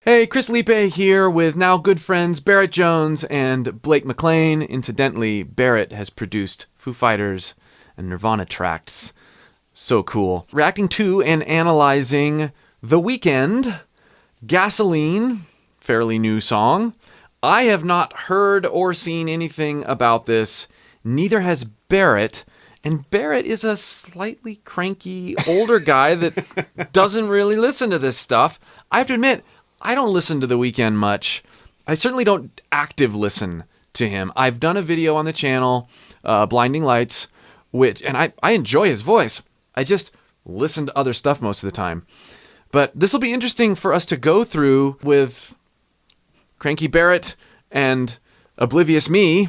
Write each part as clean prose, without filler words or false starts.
Hey, Chris Lipe here with now good friends Barrett Jones and Blake McLean. Incidentally, Barrett has produced Foo Fighters and Nirvana tracks. So cool. Reacting to and analyzing The Weeknd, Gasoline, fairly new song. I have not heard or seen anything about this. Neither has Barrett. And Barrett is a slightly cranky older guy that doesn't really listen to this stuff. I have to admit, I don't listen to The Weeknd much. I certainly don't active listen to him. I've done a video on the channel, Blinding Lights, and I enjoy his voice. I just listen to other stuff most of the time. But this will be interesting for us to go through with Cranky Barrett and Oblivious Me.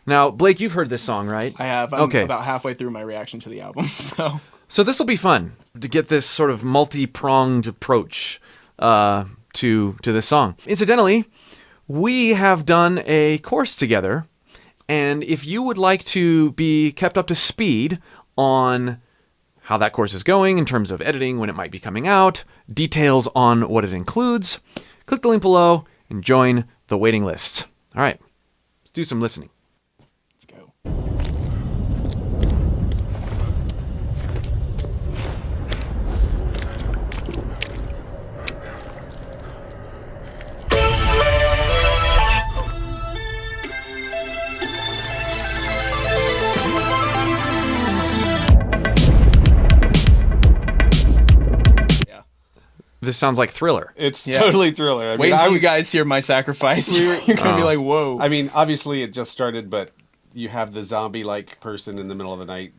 Now, Blake, you've heard this song, right? I have. I'm about halfway through my reaction to the album. So this will be fun to get this sort of multi-pronged approach to this song. Incidentally, we have done a course together, and if you would like to be kept up to speed on how that course is going in terms of editing, when it might be coming out, details on what it includes, click the link below and join the waiting list. All right, let's do some listening. let's go. This sounds like Thriller. It's totally Thriller. I Wait until you guys hear my sacrifice. You're going to be like, whoa. I mean, obviously it just started, but you have the zombie-like person in the middle of the night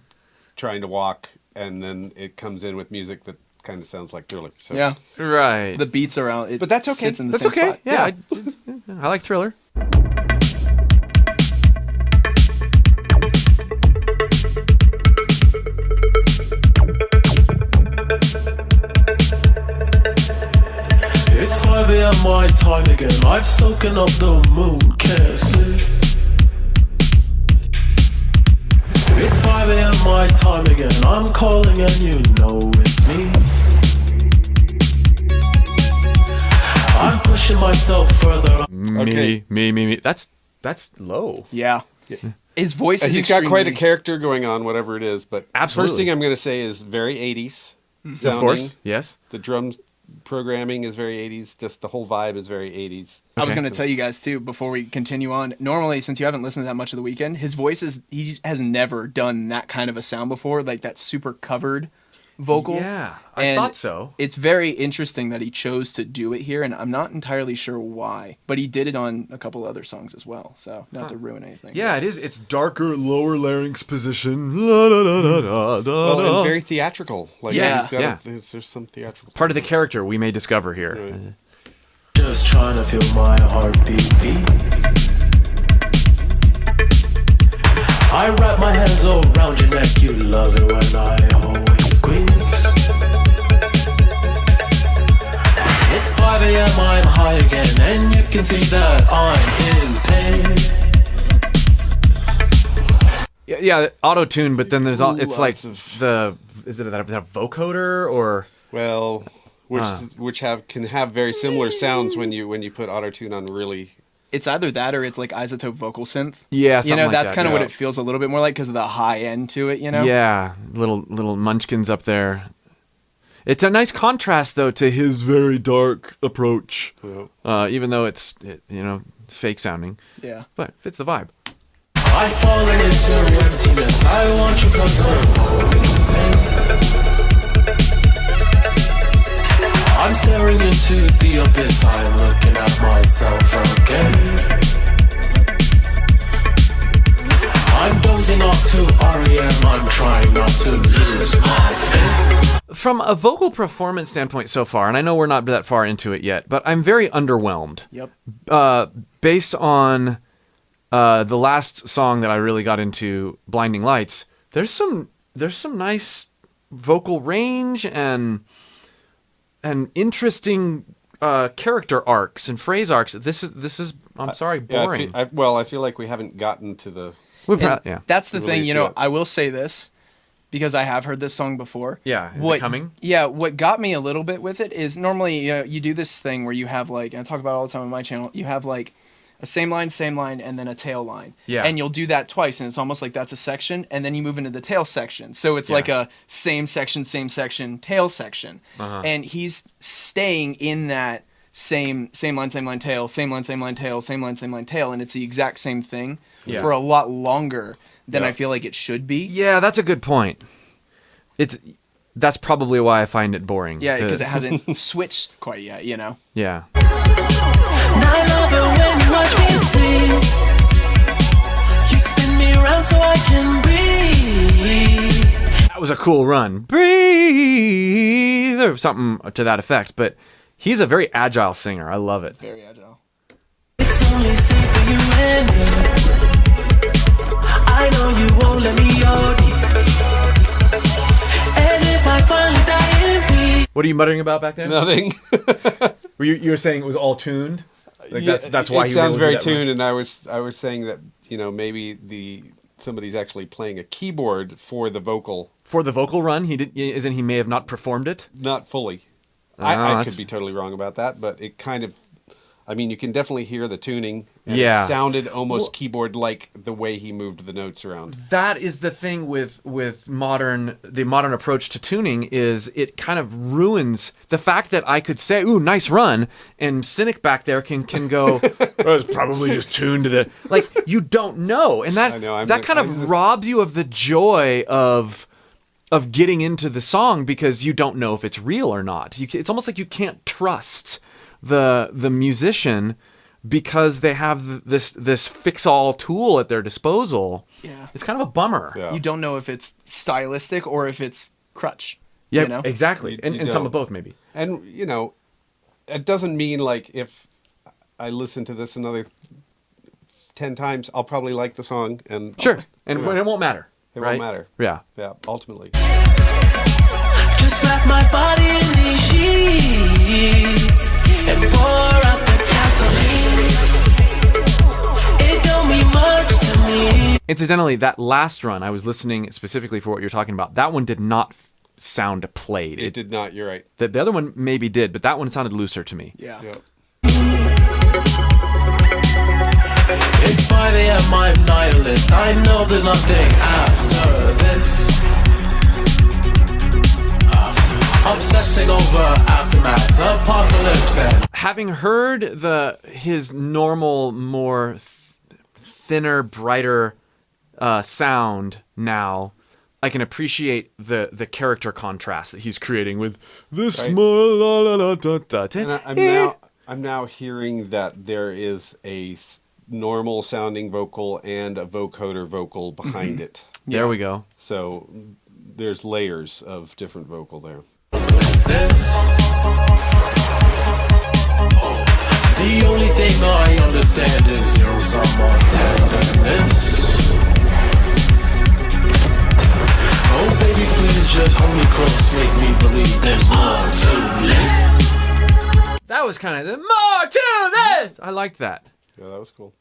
trying to walk, and then it comes in with music that kind of sounds like Thriller. So. Yeah. Right. The beats around it. But that's okay. Sits in the That's same okay. spot. Yeah, I like Thriller. It's 5 a.m. my time again. I've soaken up the moon, can't sleep. It's 5 a.m. my time again. I'm calling and you know it's me. I'm pushing myself further. Okay. Me. That's low. Yeah. His voice is He's got quite a character going on, whatever it is. But Absolutely. first thing I'm going to say is very 80s sounding. Of course, yes. The drums programming is very 80s. Just the whole vibe is very 80s. I was going to tell you guys, too, before we continue on. Normally, since you haven't listened to that much of The Weeknd, his voice he has never done that kind of a sound before, like that super covered vocal. Yeah, I thought so. It's very interesting that he chose to do it here, and I'm not entirely sure why. But he did it on a couple other songs as well, so not to ruin anything. Yeah, it is. It's darker, lower larynx position. La, da, da, da, da, da, Well, and very theatrical. Like, Yeah. he's got Yeah. there's some theatrical. Part of the character we may discover here. Right. Just trying to feel my heartbeat beat. I wrap my hands around your neck. You love it when I always squeeze. It's 5 a.m. I'm high again, and you can see that I'm in pain. Yeah, auto-tune, but then there's all. It's like Lots is it that vocoder or? Well, which can have very similar sounds when you put autotune on really. It's either that or it's like isotope vocal synth. Yeah, You something know, like that's that, kind of yeah. what it feels a little bit more like because of the high end to it, you know? Yeah, little munchkins up there. It's a nice contrast though to his very dark approach, even though it's fake sounding. Yeah. But fits the vibe. I've fallen into emptiness. I want you 'cause we're always same. I'm staring into the abyss. I'm looking at myself again. I'm dozing off to REM. I'm trying not to lose my faith. From a vocal performance standpoint so far, and I know we're not that far into it yet, but I'm very underwhelmed. Yep. Based on the last song that I really got into, Blinding Lights, there's some nice vocal range and interesting character arcs and phrase arcs. This is I'm sorry, boring. I feel like we haven't gotten to the. That's the thing, release you know, yet. I will say this. because I have heard this song before. Yeah, is it coming? Yeah, what got me a little bit with it is normally you do this thing where you have like, and I talk about it all the time on my channel, you have like a same line, and then a tail line. Yeah. And you'll do that twice, and it's almost like that's a section, and then you move into the tail section. So it's like a same section, tail section. And he's staying in that same line, tail, same line, tail, same line, tail, and it's the exact same thing for a lot longer than I feel like it should be. Yeah, that's a good point. That's probably why I find it boring. Yeah, because it hasn't switched quite yet, you know? Yeah. And I love it when you watch me sleep. You spin me around so I can breathe. That was a cool run. Breathe, or something to that effect. But he's a very agile singer. I love it. Very agile. It's only safe for you and me. I know you won't let me OD. And if I finally die in peace. What are you muttering about back there? Nothing. You were saying it was all tuned? Like Yeah, that's why it he sounds very that run? tuned, and I was saying that maybe somebody's actually playing a keyboard for the vocal, For the vocal run, he may have not performed it. not fully. Oh, I that's- could be totally wrong about that, but it kind of, I mean, you can definitely hear the tuning. And Yeah. it sounded almost keyboard-like the way he moved the notes around. That is the thing with the modern approach to tuning is it kind of ruins the fact that I could say, "Ooh, nice run," and Cynic back there can go, "Oh, it's probably just tuned to the," like you don't know, and that I know, that kind of robs you of the joy of getting into the song because you don't know if it's real or not. It's almost like you can't trust the musician because they have this fix-all tool at their disposal. Yeah. It's kind of a bummer. Yeah. You don't know if it's stylistic or if it's crutch. Yeah, you know? exactly. You And some don't. of both, maybe. And, it doesn't mean like if I listen to this another 10 times, I'll probably like the song. And Sure. And Yeah. it won't matter. It right? won't matter. Yeah. Yeah, ultimately. Just wrap my body in these sheets and pour out the gasoline. It don't mean much to me. Incidentally, that last run, I was listening specifically for what you're talking about. That one did not sound played. It did not, you're right. The other one maybe did, but that one sounded looser to me. Yeah. Yeah. It's 5 a.m. I'm nihilist. I know there's nothing after this. Obsessing over aftermaths, apocalypse, and Having heard his normal, more thinner, brighter sound now, I can appreciate the character contrast that he's creating with this. Right. And I'm now hearing that there is a normal sounding vocal and a vocoder vocal behind it. there we go. So there's layers of different vocal there. what's this? The only thing I understand is your sum of tenderness. Oh baby, please just hold me close, make me believe there's more to live. That was kind of the more to this. I liked that. Yeah, that was cool.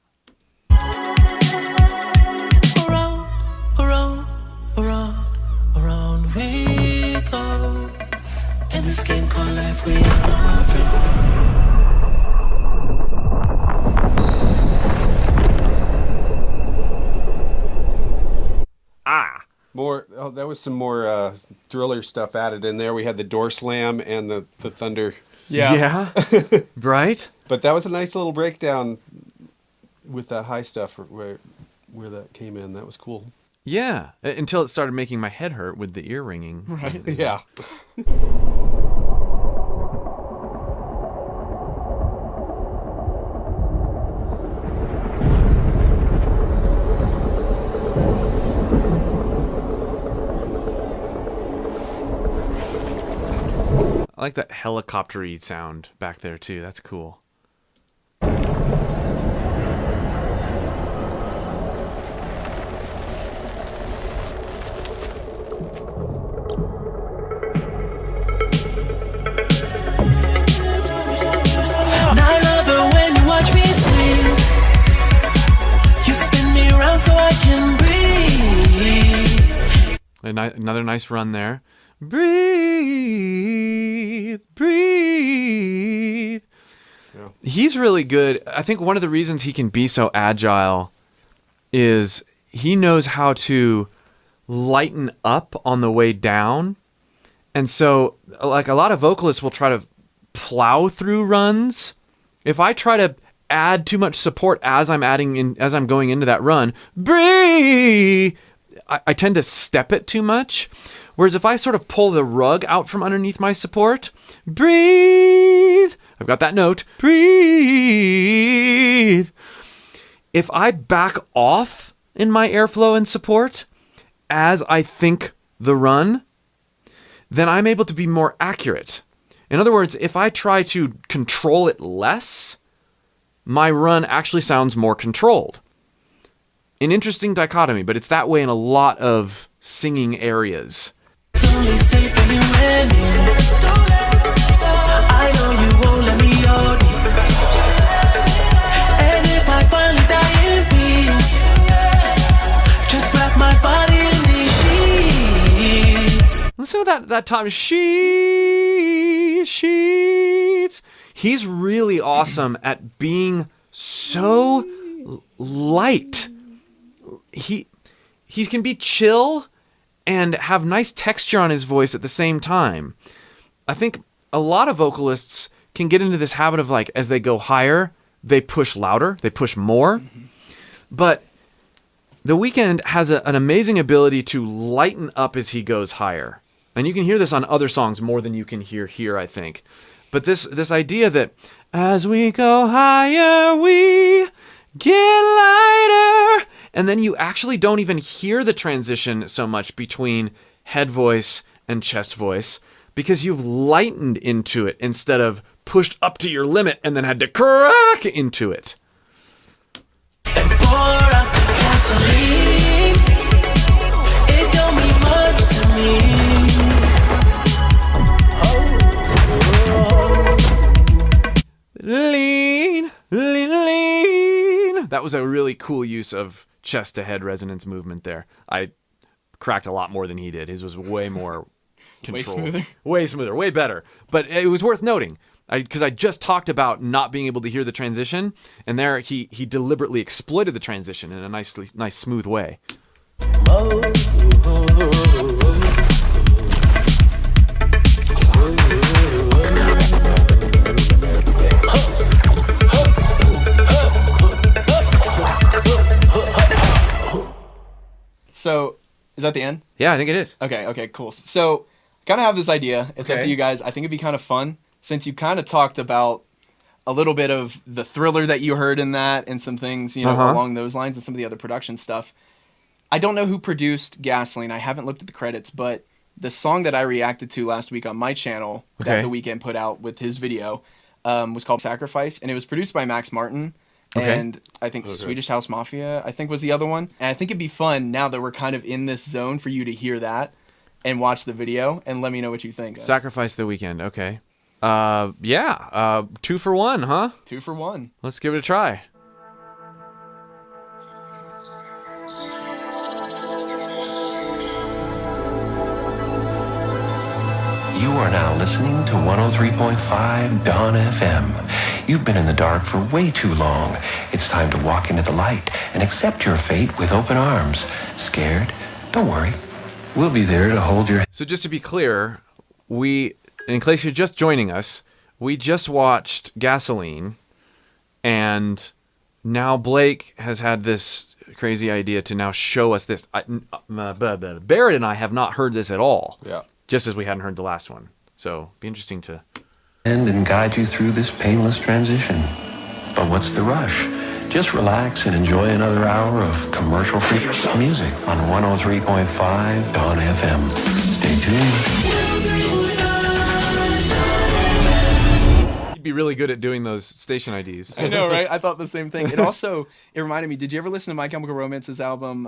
Around, around, around, around we go. In this game called life, we are loving. More. Oh, that was some more thriller stuff added in there. We had the door slam and the thunder. Yeah. Yeah. Right? But that was a nice little breakdown with that high stuff where that came in. That was cool. Yeah. Until it started making my head hurt with the ear ringing. Right. Yeah. I like that helicopter-y sound back there too. That's cool. And I love it when you watch me sleep. You spin me around so I can breathe. another nice run there. Breathe, breathe. Yeah. He's really good. I think one of the reasons he can be so agile is he knows how to lighten up on the way down. And so, like, a lot of vocalists will try to plow through runs. If I try to add too much support as I'm going into that run, breathe, I tend to step it too much. Whereas if I sort of pull the rug out from underneath my support, breathe, I've got that note, breathe. If I back off in my airflow and support as I think the run, then I'm able to be more accurate. In other words, if I try to control it less, my run actually sounds more controlled. An interesting dichotomy, but it's that way in a lot of singing areas. It's only safe for you and me. I know you won't let me hold you. And if I finally die in peace, just wrap my body in these sheets. Listen to that time. Sheets. He's really awesome at being so light. He can be chill and have nice texture on his voice at the same time. I think a lot of vocalists can get into this habit of, like, as they go higher, they push louder, they push more. But The Weeknd has an amazing ability to lighten up as he goes higher. And you can hear this on other songs more than you can hear here, I think. But this idea that as we go higher, we get lighter. And then you actually don't even hear the transition so much between head voice and chest voice because you've lightened into it instead of pushed up to your limit and then had to crack into it. And pour out the gasoline. It don't mean much to me. Lean, lean, lean. That was a really cool use of chest to head resonance movement there. I cracked a lot more than he did. His was way more controlled. Way smoother, way better. But it was worth noting because I just talked about not being able to hear the transition, and there he deliberately exploited the transition in a nice smooth way. So, is that the end? Yeah, I think it is. Okay, cool. So, kind of have this idea. It's up Okay. to you guys. I think it'd be kind of fun since you kind of talked about a little bit of the thriller that you heard in that and some things, along those lines and some of the other production stuff. I don't know who produced Gasoline. I haven't looked at the credits, but the song that I reacted to last week on my channel that The Weeknd put out with his video was called Sacrifice, and it was produced by Max Martin. Okay. And I think Swedish House Mafia, I think, was the other one. And I think it'd be fun now that we're kind of in this zone for you to hear that and watch the video and let me know what you think. Guys. Sacrifice the Weeknd. Okay. 2 for 1, huh? 2 for 1. Let's give it a try. You are now listening to 103.5 Dawn FM. You've been in the dark for way too long. It's time to walk into the light and accept your fate with open arms. Scared? Don't worry. We'll be there to hold your... So just to be clear, in case you're just joining us, we just watched Gasoline, and now Blake has had this crazy idea to now show us this. Barrett and I have not heard this at all. Yeah. Just as we hadn't heard the last one. So it'd be interesting to... and guide you through this painless transition. But what's the rush? Just relax and enjoy another hour of commercial-free music on 103.5 Dawn FM. Stay tuned. You'd be really good at doing those station IDs. I know, right? I thought the same thing. It reminded me, did you ever listen to My Chemical Romance's album,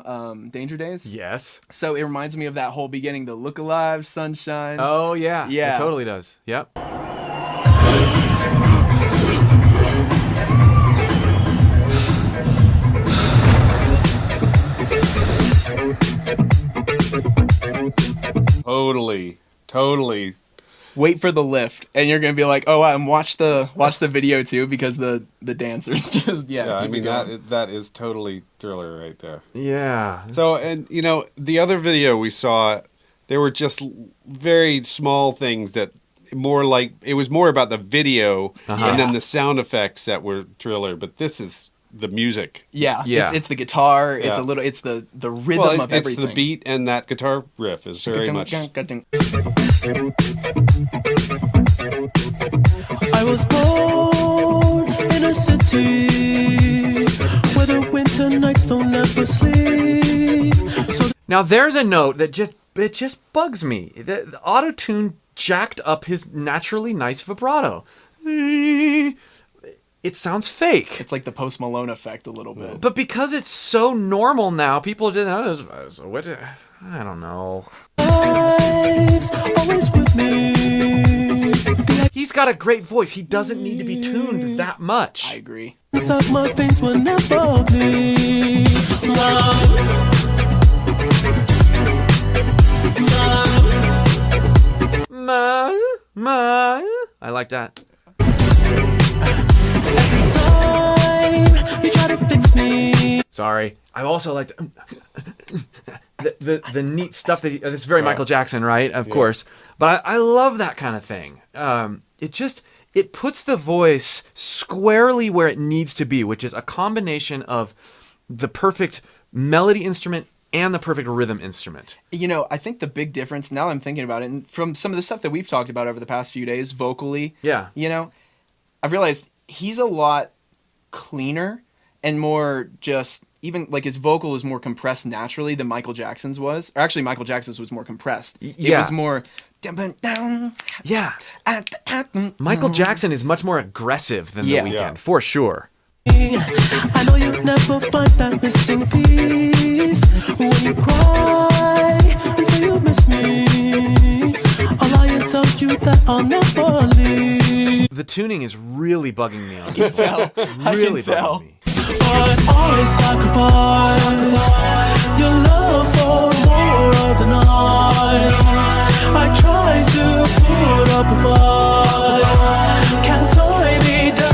Danger Days? Yes. So it reminds me of that whole beginning, the Look Alive, Sunshine. Oh, yeah. Yeah. It totally does. Yep. totally. Wait for the lift, and you're gonna be like, oh, and watch the video too, because the dancers just Yeah, I keep mean it going. that is totally Thriller right there. Yeah. So, and the other video we saw, there were just very small things that it was more about the video and then the sound effects that were Thriller, but this is the music. Yeah. Yeah. It's the guitar. Yeah. It's the rhythm of it's everything. the beat and that guitar riff is very much. I was born in a city where the winter nights don't ever sleep. So Now there's a note that just bugs me. The auto-tune jacked up his naturally nice vibrato. It sounds fake. It's like the Post Malone effect a little bit. But because it's so normal now, people just I don't know. life's always with me. He's got a great voice. He doesn't need to be tuned that I much. agree. Inside my veins will never bleed. I like that. Every time you try to fix me. Sorry. I also like the neat stuff that this is very Michael Jackson, right? Of course. But I love that kind of thing. It puts the voice squarely where it needs to be, which is a combination of the perfect melody instrument and the perfect rhythm instrument. I think the big difference, now I'm thinking about it, and from some of the stuff that we've talked about over the past few days, vocally, Yeah. I've realized he's a lot cleaner and more just, even like his vocal is more compressed naturally than Michael Jackson's was. Or actually, Michael Jackson's was more compressed. It yeah. was more... Yeah. Michael Jackson is much more aggressive than The Yeah. Weeknd, Yeah. for sure. I know you'll never find that missing piece. When you cry and say you miss me, I'll lie and tell you that I'll never leave. The tuning is really bugging me on I can tell. really I can tell. bugging me. But always sacrificed your love for more of the night. I tried to put up a fight, can't tie me down.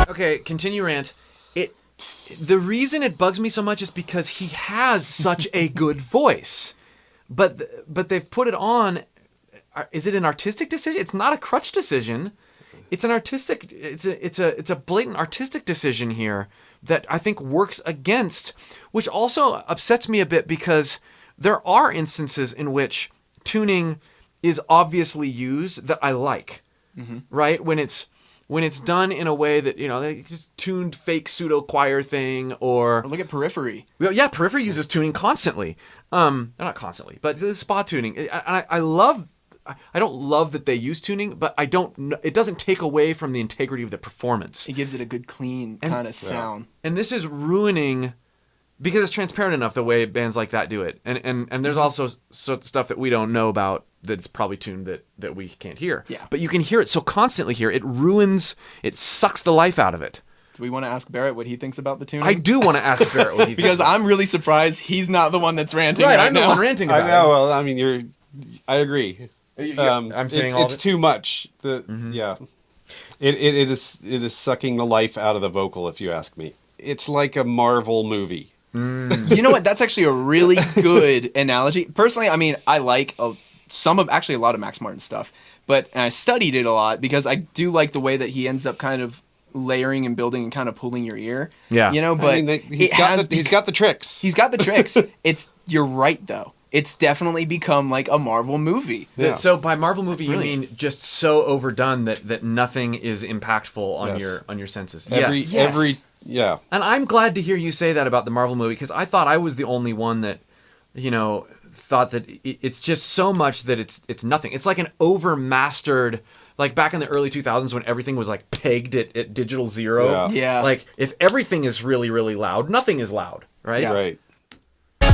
Okay, continue rant. The reason it bugs me so much is because he has such a good voice, but they've put it on. Is it an artistic decision? It's not a crutch decision. It's an artistic. It's a blatant artistic decision here that I think works against, which also upsets me a bit because there are instances in which tuning is obviously used that I like, right? When it's done in a way that, they just tuned fake pseudo choir thing or Look at Periphery. well, yeah, Periphery uses tuning constantly. Not constantly, but the spa tuning. I don't love that they use tuning, but it doesn't take away from the integrity of the performance. It gives it a good, clean kind of sound. And this is ruining because it's transparent enough the way bands like that do it. And there's also stuff that we don't know about that's probably tuned that we can't hear. Yeah. But you can hear it so constantly here. It sucks the life out of it. Do we want to ask Barrett what he thinks about the tuning? I do want to ask Barrett what he Because thinks. I'm really surprised he's not the one that's ranting right, right I'm the now. one ranting about I know. Well, I mean, I agree. I'm saying all it's of it? too much. Yeah, it is sucking the life out of the vocal. If you ask me, it's like a Marvel movie. You know what? That's actually a really good analogy. Personally, I mean, I like a lot of Max Martin stuff, but I studied it a lot because I do like the way that he ends up kind of layering and building and kind of pulling your ear. Yeah. But I mean, he's got the tricks. He's got the tricks. You're right though. It's definitely become like a Marvel movie. Yeah. So by Marvel movie, you brilliant. mean just so overdone that nothing is impactful on Yes. your senses. Every Yes. yeah. And I'm glad to hear you say that about the Marvel movie because I thought I was the only one that, thought that it's just so much that it's nothing. It's like an overmastered, like back in the early 2000s when everything was like pegged at digital zero. Yeah. Yeah. Like if everything is really, really loud, nothing is loud, right? Yeah. Right. I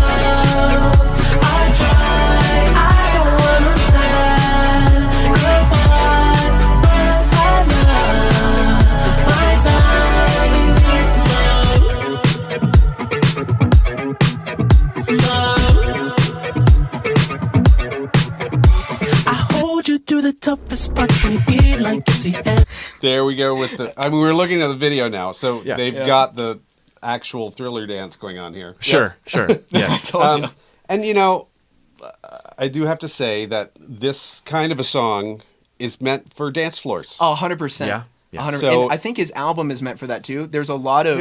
try, I don't understand your thoughts, but I love my time. the toughest parts when you feel like it's the end. There we go with the. I mean, we're looking at the video now, so Yeah. they've got the actual Thriller dance going on here. Sure. Yeah. And I do have to say that this kind of a song is meant for dance floors. 100%. Yeah. 100%. So- and I think his album is meant for that too. There's a lot of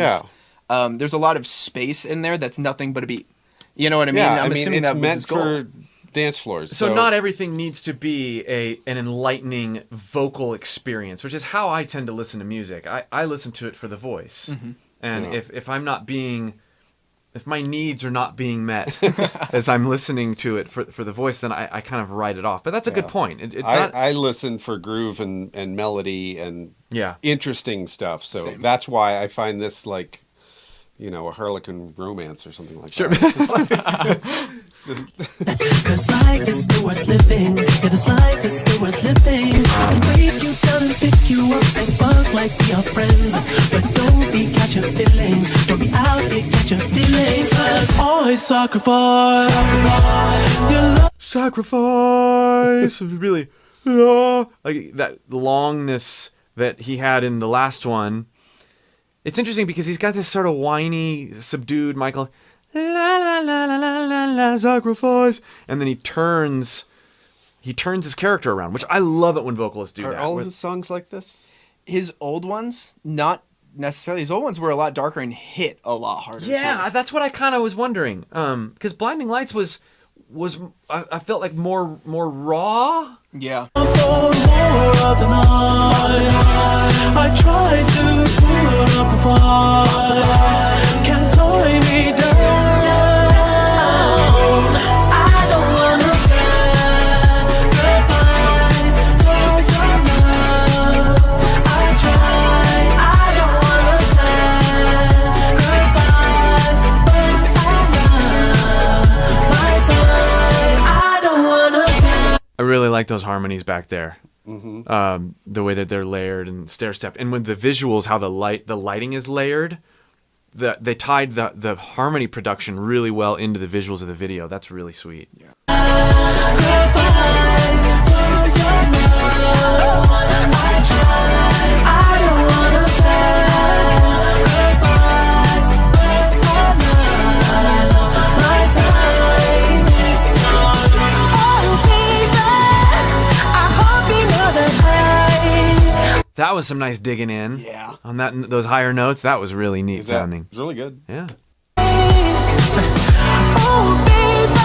there's a lot of space in there that's nothing but a beat. You know what I mean? yeah, I'm assuming it's that was meant his goal. for dance floors. So not everything needs to be an enlightening vocal experience, which is how I tend to listen to music. I listen to it for the voice. Mm-hmm. And Yeah. if I'm not being, if my needs are not being met as I'm listening to it for the voice, then I kind of write it off. But that's a good point. I listen for groove and melody and Yeah. interesting stuff. So Same. that's why I find this like, a Harlequin romance or something like that. Cause life is still worth living. Yeah, this life is still worth living. I can break you down and pick you up and fuck like we are friends. But don't be catching feelings. Don't be out here catching feelings. Cause always sacrifice. Your love. Sacrifice. Really, like that longness that he had in the last one. It's interesting because he's got this sort of whiny, subdued Michael, la la la la la la la, sacrifice, and then he turns his character around, which I love it when vocalists do Are that. all With- his songs like this? His old ones, not necessarily. His old ones were a lot darker and hit a lot harder. yeah, too. that's what I kind of was wondering. Because Blinding Lights was I felt like more raw. Yeah. For more of the night, I tried to put up a fight. Can't tie me down. I don't wanna sacrifice for your love. I try. I don't wanna sacrifice for my time. I don't wanna sacrifice. I really like those harmonies back there. The way that they're layered and stair-stepped, and with the visuals, how the lighting is layered. They tied the harmony production really well into the visuals of the video. That's really sweet. Yeah. Sacrifice for your love. I try. I don't wanna sacrifice for your love. My time. Oh baby, I hope you know that That was some nice digging in. Yeah. On those higher notes, that was really neat sounding. It's really good. Yeah. oh baby, I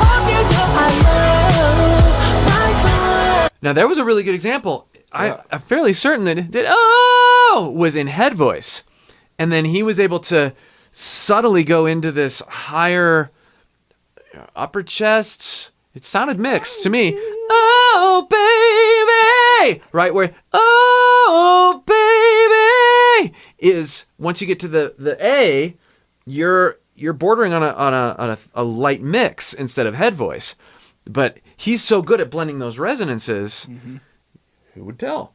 hope you know I love my time. Now there was a really good example. Yeah. I'm fairly certain that was in head voice, and then he was able to subtly go into this higher upper chest. It sounded mixed to me. Oh baby, right where oh baby is. Once you get to the A, you're bordering on a light mix instead of head voice. But he's so good at blending those resonances. Mm-hmm. Who would tell?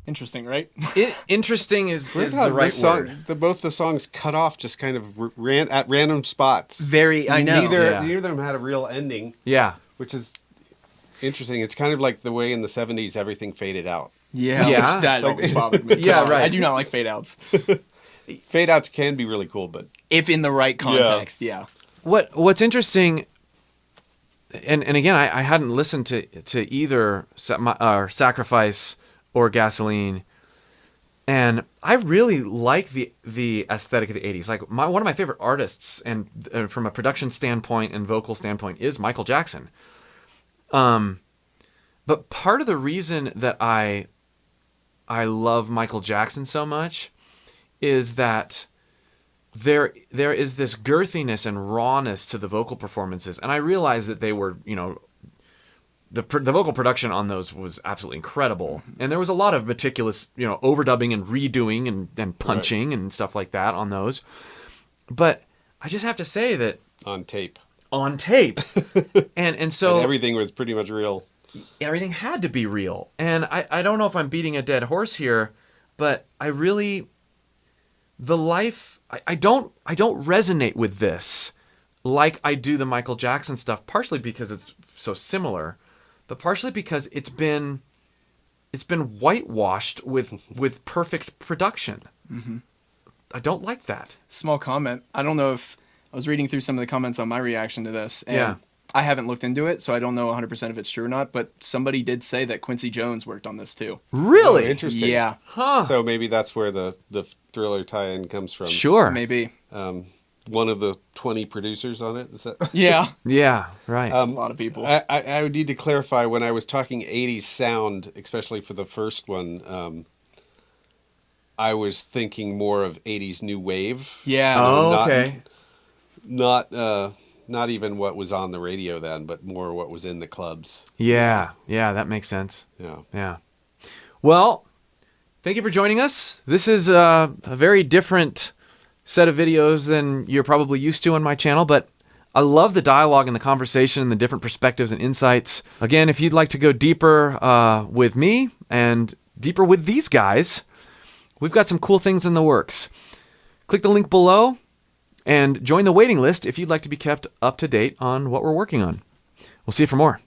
Interesting, right? Interesting is Weird the how right this song, word. both the songs cut off just kind of at random spots. Very, I know. Neither of them had a real ending, Yeah. which is interesting. It's kind of like the way in the 70s everything faded out. Yeah, Yeah. which that always bothered me. Yeah, right. I do not like fade outs. Fade outs can be really cool, but If in the right context, yeah. What's interesting, and again, I hadn't listened to either Sacrifice or Gasoline, and I really like the aesthetic of the 80s. Like one of my favorite artists, and from a production standpoint and vocal standpoint, is Michael Jackson. But part of the reason that I love Michael Jackson so much is that there is this girthiness and rawness to the vocal performances, and I realized that they were, the vocal production on those was absolutely incredible, and there was a lot of meticulous, overdubbing and redoing and punching and stuff like that on those. But I just have to say that On tape. and so And everything was pretty much real. everything had to be real. And I don't know if I'm beating a dead horse here, but I really, I don't resonate with this like I do the Michael Jackson stuff, partially because it's so similar, but partially because it's been whitewashed with perfect production. Mm-hmm. I don't like that. Small comment. I don't know if I was reading through some of the comments on my reaction to this, and Yeah. I haven't looked into it, so I don't know 100% if it's true or not, but somebody did say that Quincy Jones worked on this too. Really? Oh, interesting. Yeah, Huh. So maybe that's where the Thriller tie-in comes from. Sure. maybe. One of the 20 producers on it. Is that? Yeah, Yeah, right. a lot of people. I would need to clarify when I was talking 80s sound, especially for the first one. I was thinking more of 80s new wave. Yeah. Oh, not- okay. Not even what was on the radio then, but more what was in the clubs. Yeah, that makes sense. Yeah. Yeah. Well, thank you for joining us. This is a very different set of videos than you're probably used to on my channel, but I love the dialogue and the conversation and the different perspectives and insights. Again, if you'd like to go deeper with me and deeper with these guys, we've got some cool things in the works. Click the link below and join the waiting list if you'd like to be kept up to date on what we're working on. We'll see you for more.